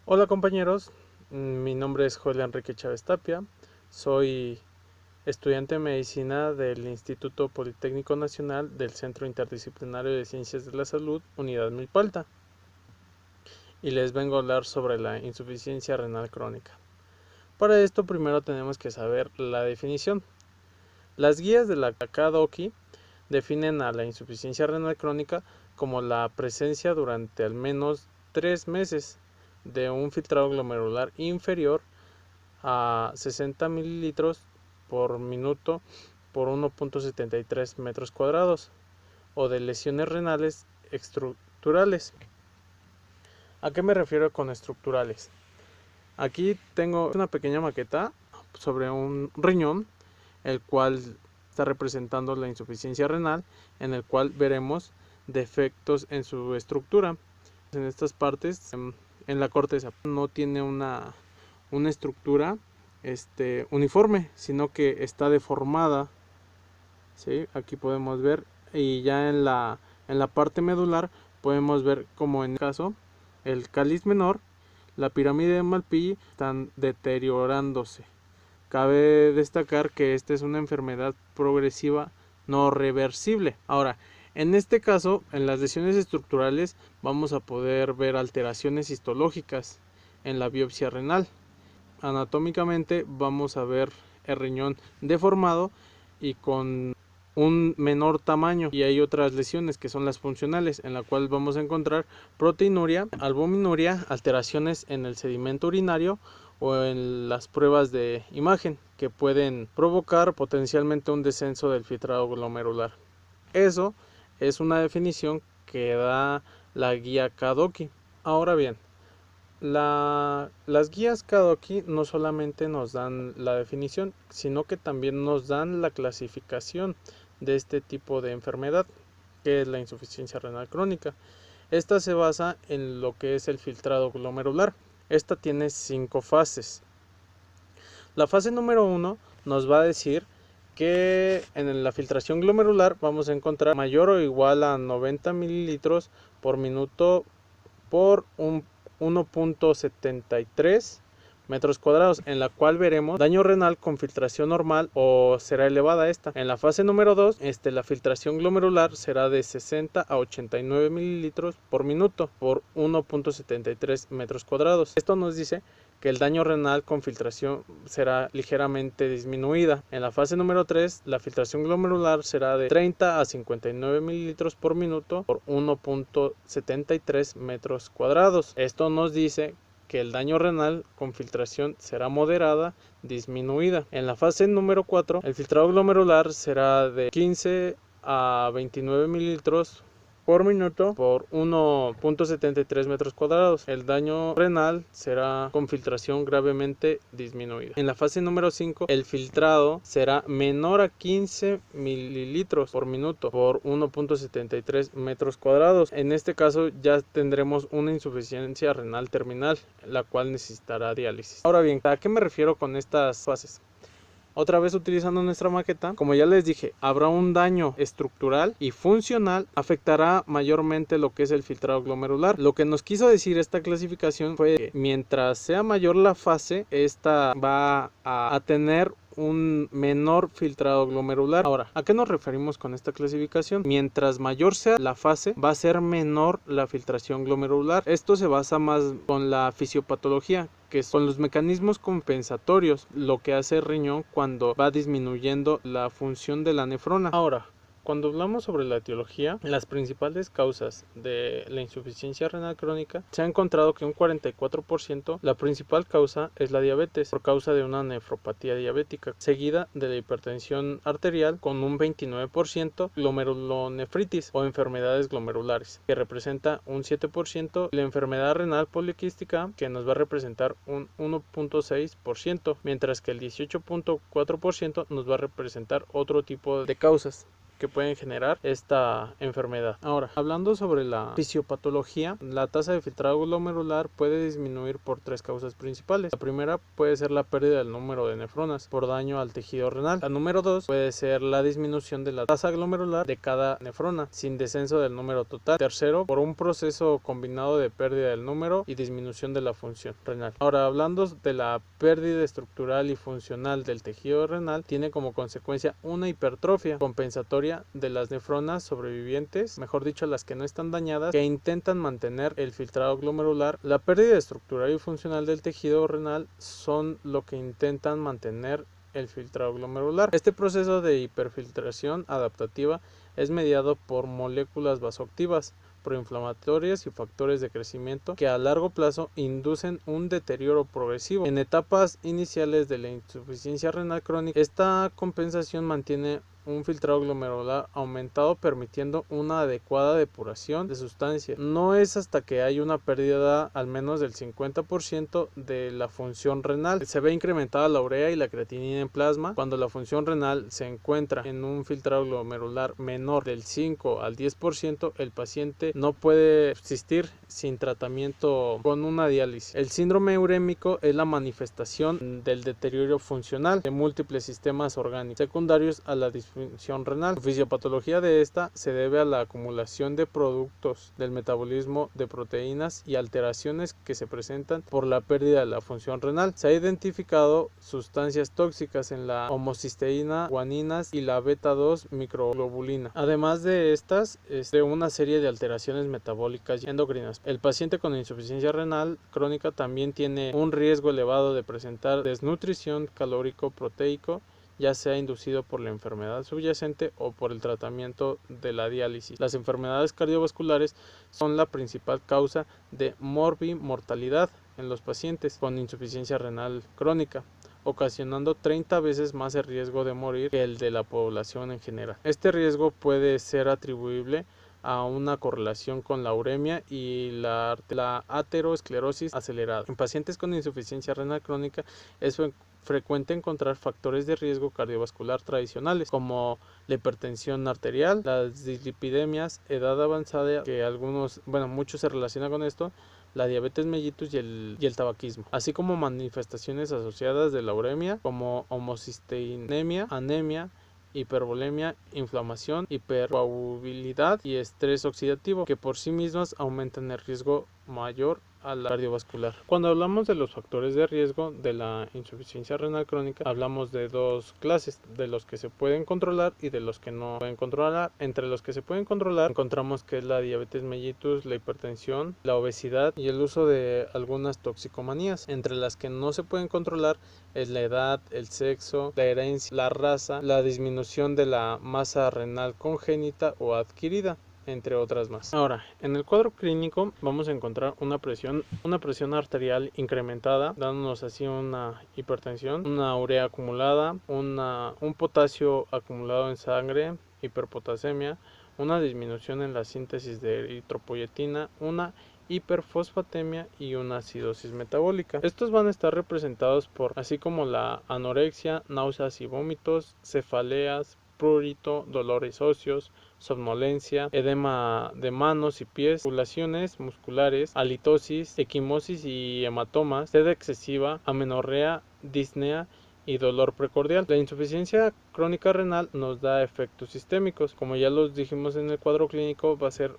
Hola compañeros, mi nombre es Joel Enrique Chávez Tapia, soy estudiante de medicina del Instituto Politécnico Nacional del Centro Interdisciplinario de Ciencias de la Salud, Unidad Milpalta, y les vengo a hablar sobre la insuficiencia renal crónica. Para esto primero tenemos que saber la definición. Las guías de la KDOQI definen a la insuficiencia renal crónica como la presencia durante al menos 3 meses de un filtrado glomerular inferior a 60 mililitros por minuto por 1.73 metros cuadrados o de lesiones renales estructurales. ¿A qué me refiero con estructurales? Aquí tengo una pequeña maqueta sobre un riñón, el cual está representando la insuficiencia renal, en el cual veremos defectos en su estructura. En estas partes, en la corteza, no tiene una estructura uniforme, sino que está deformada. ¿Sí? Aquí podemos ver, y ya en la parte medular podemos ver como en el caso el cáliz menor, la pirámide de Malpighi están deteriorándose. Cabe destacar que esta es una enfermedad progresiva no reversible. Ahora, en este caso, en las lesiones estructurales vamos a poder ver alteraciones histológicas en la biopsia renal. Anatómicamente vamos a ver el riñón deformado y con un menor tamaño, y hay otras lesiones que son las funcionales, en la cual vamos a encontrar proteinuria, albuminuria, alteraciones en el sedimento urinario o en las pruebas de imagen que pueden provocar potencialmente un descenso del filtrado glomerular. Eso es una definición que da la guía KDOQI. Ahora bien, las guías KDOQI no solamente nos dan la definición, sino que también nos dan la clasificación de este tipo de enfermedad, que es la insuficiencia renal crónica. Esta se basa en lo que es el filtrado glomerular. Esta tiene 5 fases. La fase número 1 nos va a decir que en la filtración glomerular vamos a encontrar mayor o igual a 90 mililitros por minuto por un 1.73 metros cuadrados, en la cual veremos daño renal con filtración normal o será elevada esta. En la fase número 2, la filtración glomerular será de 60 a 89 mililitros por minuto por 1.73 metros cuadrados. Esto nos dice que el daño renal con filtración será ligeramente disminuida. En la fase número 3, la filtración glomerular será de 30 a 59 mililitros por minuto por 1.73 metros cuadrados. Esto nos dice que el daño renal con filtración será moderada, disminuida. En la fase número 4, el filtrado glomerular será de 15 a 29 mililitros por minuto por 1.73 metros cuadrados. El daño renal será con filtración gravemente disminuida. En la fase número 5, el filtrado será menor a 15 mililitros por minuto por 1.73 metros cuadrados. En este caso ya tendremos una insuficiencia renal terminal, la cual necesitará diálisis. Ahora bien, ¿a qué me refiero con estas fases? Otra vez utilizando nuestra maqueta, como ya les dije, habrá un daño estructural y funcional, afectará mayormente lo que es el filtrado glomerular. Lo que nos quiso decir esta clasificación fue que mientras sea mayor la fase, esta va a tener un menor filtrado glomerular. Ahora, ¿a qué nos referimos con esta clasificación? Mientras mayor sea la fase, va a ser menor la filtración glomerular. Esto se basa más con la fisiopatología, que son los mecanismos compensatorios, lo que hace el riñón cuando va disminuyendo la función de la nefrona. Ahora, cuando hablamos sobre la etiología, las principales causas de la insuficiencia renal crónica, se ha encontrado que un 44%, la principal causa es la diabetes, por causa de una nefropatía diabética, seguida de la hipertensión arterial con un 29%, glomerulonefritis o enfermedades glomerulares, que representa un 7%, y la enfermedad renal poliquística, que nos va a representar un 1.6%, mientras que el 18.4% nos va a representar otro tipo de causas, que pueden generar esta enfermedad. Ahora, hablando sobre la fisiopatología, la tasa de filtrado glomerular puede disminuir por tres causas principales. La primera puede ser la pérdida del número de nefronas por daño al tejido renal. La número 2 puede ser la disminución de la tasa glomerular de cada nefrona sin descenso del número total. Tercero, por un proceso combinado de pérdida del número y disminución de la función renal. Ahora, hablando de la pérdida estructural y funcional del tejido renal, tiene como consecuencia una hipertrofia compensatoria de las nefronas sobrevivientes, mejor dicho las que no están dañadas, que intentan mantener el filtrado glomerular. La pérdida estructural y funcional del tejido renal son lo que intentan mantener el filtrado glomerular. Este proceso de hiperfiltración adaptativa es mediado por moléculas vasoactivas, proinflamatorias y factores de crecimiento que a largo plazo inducen un deterioro progresivo. En etapas iniciales de la insuficiencia renal crónica, esta compensación mantiene un filtrado glomerular aumentado, permitiendo una adecuada depuración de sustancias. No es hasta que hay una pérdida al menos del 50% de la función renal. Se ve incrementada la urea y la creatinina en plasma. Cuando la función renal se encuentra en un filtrado glomerular menor del 5 al 10%, el paciente no puede existir sin tratamiento con una diálisis. El síndrome urémico es la manifestación del deterioro funcional de múltiples sistemas orgánicos secundarios a la disfunción renal. La fisiopatología de esta se debe a la acumulación de productos del metabolismo de proteínas y alteraciones que se presentan por la pérdida de la función renal. Se ha identificado sustancias tóxicas en la homocisteína, guaninas y la beta-2 microglobulina. Además de estas, una serie de alteraciones metabólicas y endocrinas. El paciente con insuficiencia renal crónica también tiene un riesgo elevado de presentar desnutrición calórico-proteico, ya sea inducido por la enfermedad subyacente o por el tratamiento de la diálisis. Las enfermedades cardiovasculares son la principal causa de morbimortalidad en los pacientes con insuficiencia renal crónica, ocasionando 30 veces más el riesgo de morir que el de la población en general. Este riesgo puede ser atribuible a una correlación con la uremia y la aterosclerosis acelerada. En pacientes con insuficiencia renal crónica es frecuente encontrar factores de riesgo cardiovascular tradicionales como la hipertensión arterial, las dislipidemias, edad avanzada, que muchos se relacionan con esto, la diabetes mellitus y el tabaquismo, así como manifestaciones asociadas de la uremia como homocisteinemia, anemia, hipervolemia, inflamación, hipercoagulabilidad y estrés oxidativo, que por sí mismas aumentan el riesgo mayor a la cardiovascular. Cuando hablamos de los factores de riesgo de la insuficiencia renal crónica, hablamos de dos clases, de los que se pueden controlar y de los que no pueden controlar. Entre los que se pueden controlar encontramos que es la diabetes mellitus, la hipertensión, la obesidad y el uso de algunas toxicomanías. Entre las que no se pueden controlar es la edad, el sexo, la herencia, la raza, la disminución de la masa renal congénita o adquirida, entre otras más. Ahora, en el cuadro clínico vamos a encontrar una presión arterial incrementada, dándonos así una hipertensión, una urea acumulada, un potasio acumulado en sangre, hiperpotasemia, una disminución en la síntesis de eritropoyetina, una hiperfosfatemia y una acidosis metabólica. Estos van a estar representados por, así como la anorexia, náuseas y vómitos, cefaleas, prurito, dolores óseos, somnolencia, edema de manos y pies, circulaciones musculares, halitosis, equimosis y hematomas, sed excesiva, amenorrea, disnea y dolor precordial. La insuficiencia crónica renal nos da efectos sistémicos, como ya los dijimos en el cuadro clínico, va a ser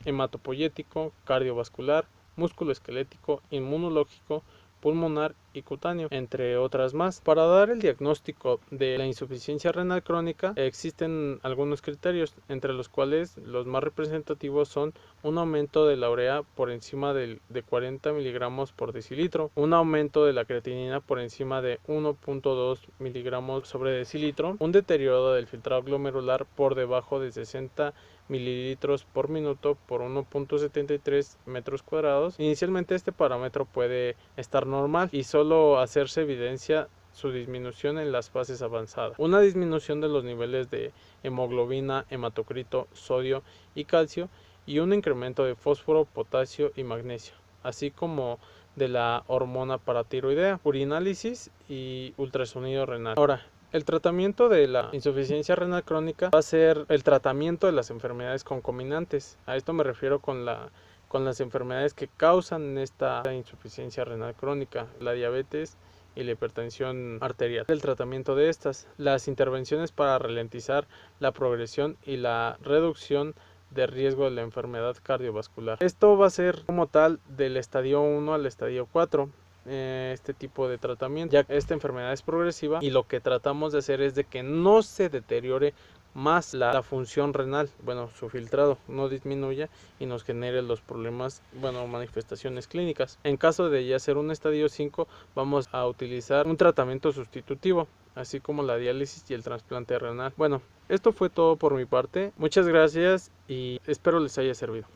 hematopoyético, cardiovascular, musculoesquelético, inmunológico, pulmonar y cutáneo, entre otras más. Para dar el diagnóstico de la insuficiencia renal crónica existen algunos criterios, entre los cuales los más representativos son un aumento de la urea por encima de 40 miligramos por decilitro, un aumento de la creatinina por encima de 1.2 miligramos sobre decilitro, un deterioro del filtrado glomerular por debajo de 60 mililitros por minuto por 1.73 metros cuadrados. Inicialmente este parámetro puede estar normal y solo hacerse evidencia su disminución en las fases avanzadas. Una disminución de los niveles de hemoglobina, hematocrito, sodio y calcio y un incremento de fósforo, potasio y magnesio, así como de la hormona paratiroidea, urinálisis y ultrasonido renal. Ahora, El tratamiento de la insuficiencia renal crónica va a ser el tratamiento de las enfermedades concomitantes. A esto me refiero con las enfermedades que causan esta insuficiencia renal crónica, la diabetes y la hipertensión arterial. El tratamiento de estas, las intervenciones para ralentizar la progresión y la reducción de riesgo de la enfermedad cardiovascular. Esto va a ser como tal del estadio 1 al estadio 4. Este tipo de tratamiento, ya que esta enfermedad es progresiva y lo que tratamos de hacer es de que no se deteriore más la función renal, bueno, su filtrado no disminuya y nos genere los problemas, bueno, manifestaciones clínicas. En caso de ya ser un estadio 5, vamos a utilizar un tratamiento sustitutivo, así como la diálisis y el trasplante renal. Bueno, esto fue todo por mi parte. Muchas gracias y espero les haya servido.